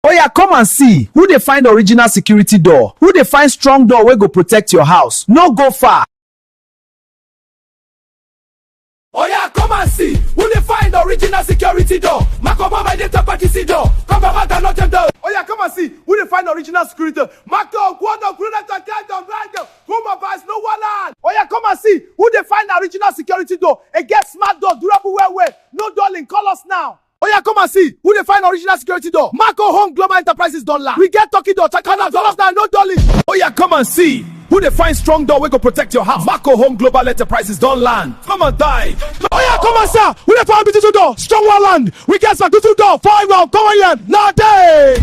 Oh yeah, come and see who dey find original security door, who dey find strong door wey go protect your house. No go far. Oh yeah, come and see who dey find original security door. Marco by the party door. Come back and not door. Oh yeah, come and see who dey find original security door. Marco, Quando, Grunata, Kandom, Random, Kuma Vice, no one land. Oh yeah, come and see who dey find original security door. It gets smart door, durable way. No darling, call us now. Oh yeah, come and see who dey find original security door. Marco Home Global Enterprises don't lie. We get Turkey door, Chakana, dollars now, no darling. Oh yeah, come and see who dey find strong door wey go protect your house. Marco Home Global Enterprises don't land. Come and die. Oh yeah, come and sir. Who dey find beautiful door, strong one land. We get some beautiful door, 5 round, come on here, now day.